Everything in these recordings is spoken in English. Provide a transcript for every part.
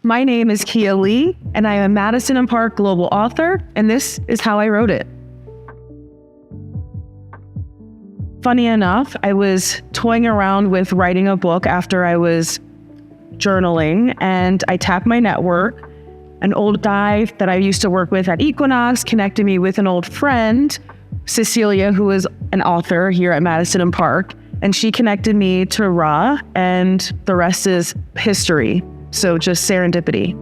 My name is Kia Lee, and I am a Madison and Park global author, and this is how I wrote it. Funny enough, I was toying around with writing a book after I was journaling, and I tapped my network. An old guy that I used to work with at Equinox connected me with an old friend, Cecilia, who is an author here at Madison and Park, and she connected me to Ra, and the rest is history. So just serendipity.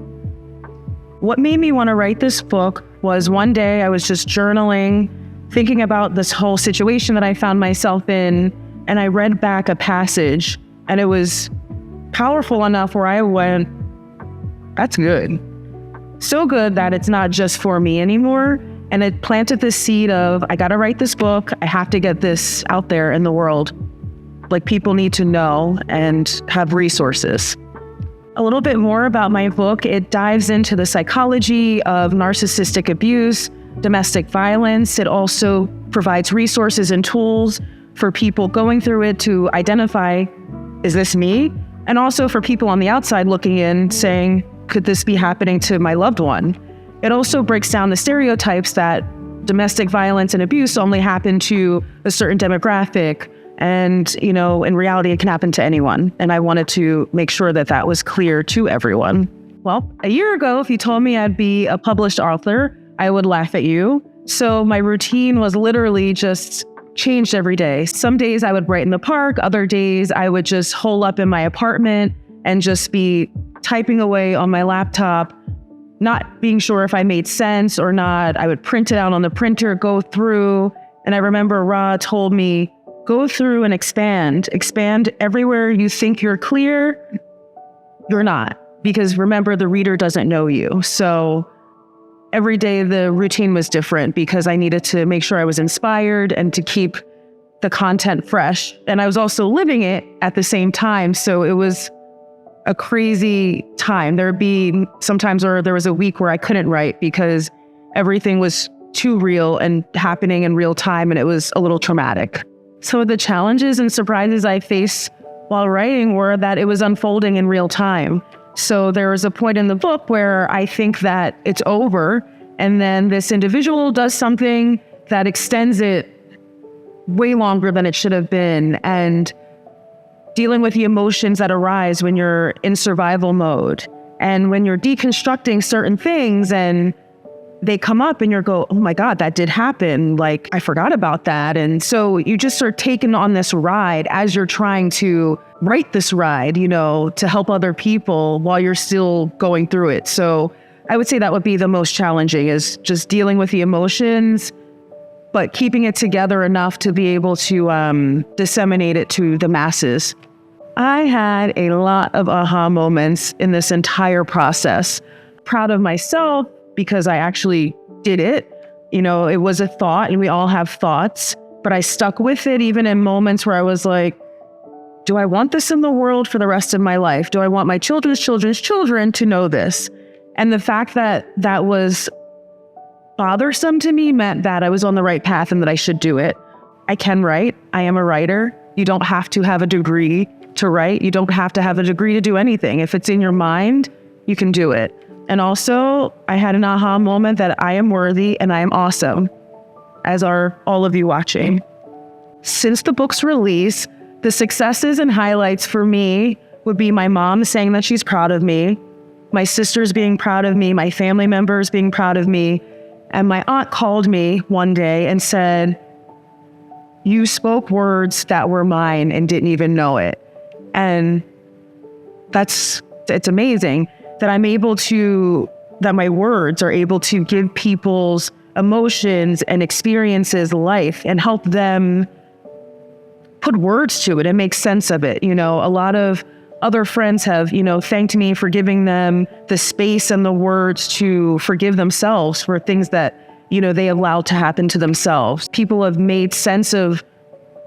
What made me want to write this book was one day I was just journaling, thinking about this whole situation that I found myself in, and I read back a passage, and it was powerful enough where I went, that's good. So good that it's not just for me anymore. And it planted the seed of, I got to write this book. I have to get this out there in the world. Like, people need to know and have resources. A little bit more about my book. It dives into the psychology of narcissistic abuse, domestic violence. It also provides resources and tools for people going through it to identify, is this me? And also for people on the outside looking in saying, could this be happening to my loved one? It also breaks down the stereotypes that domestic violence and abuse only happen to a certain demographic. And, in reality, it can happen to anyone. And I wanted to make sure that that was clear to everyone. Well, a year ago, if you told me I'd be a published author, I would laugh at you. So my routine was literally just changed every day. Some days I would write in the park. Other days I would just hole up in my apartment and just be typing away on my laptop, not being sure if I made sense or not. I would print it out on the printer, go through. And I remember Ra told me, go through and expand. Expand everywhere you think you're clear, you're not. Because remember, the reader doesn't know you. So every day the routine was different because I needed to make sure I was inspired and to keep the content fresh. And I was also living it at the same time. So it was a crazy time. There was a week where I couldn't write because everything was too real and happening in real time, and it was a little traumatic. So the challenges and surprises I faced while writing were that it was unfolding in real time. So there was a point in the book where I think that it's over, and then this individual does something that extends it way longer than it should have been, and dealing with the emotions that arise when you're in survival mode. And when you're deconstructing certain things and they come up and you go, oh my God, that did happen. Like, I forgot about that. And so you just start taking on this ride as you're trying to write this ride, to help other people while you're still going through it. So I would say that would be the most challenging, is just dealing with the emotions, but keeping it together enough to be able to disseminate it to the masses. I had a lot of aha moments in this entire process. Proud of myself because I actually did it. It was a thought, and we all have thoughts, but I stuck with it even in moments where I was like, do I want this in the world for the rest of my life? Do I want my children's children's children to know this? And the fact that that was bothersome to me meant that I was on the right path and that I should do it. I can write. I am a writer. You don't have to have a degree to write. You don't have to have a degree to do anything. If it's in your mind, you can do it. And also, I had an aha moment that I am worthy and I am awesome, as are all of you watching. Since the book's release, the successes and highlights for me would be my mom saying that she's proud of me, my sisters being proud of me, my family members being proud of me, and my aunt called me one day and said, you spoke words that were mine and didn't even know it. And it's amazing that that my words are able to give people's emotions and experiences life and help them put words to it and make sense of it. A lot of other friends have, thanked me for giving them the space and the words to forgive themselves for things that, they allowed to happen to themselves. People have made sense of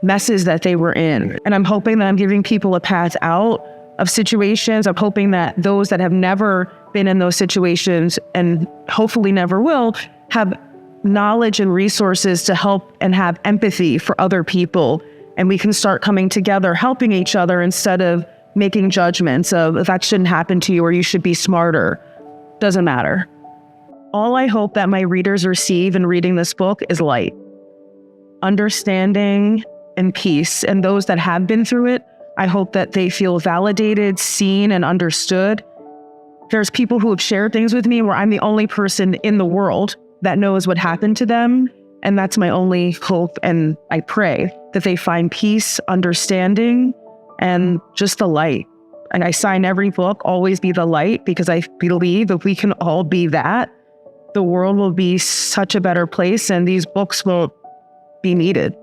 messes that they were in. And I'm hoping that I'm giving people a path out of situations. I'm hoping that those that have never been in those situations and hopefully never will have knowledge and resources to help and have empathy for other people. And we can start coming together, helping each other instead of making judgments of that shouldn't happen to you or you should be smarter. Doesn't matter. All I hope that my readers receive in reading this book is light, understanding, and peace. And those that have been through it, I hope that they feel validated, seen, and understood. There's people who have shared things with me where I'm the only person in the world that knows what happened to them. And that's my only hope. And I pray that they find peace, understanding, and just the light. And I sign every book, always be the light, because I believe if we can all be that, the world will be such a better place and these books won't be needed.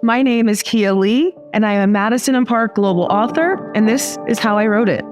My name is Kia Lee, and I am a Madison and Park Global author, and this is how I wrote it.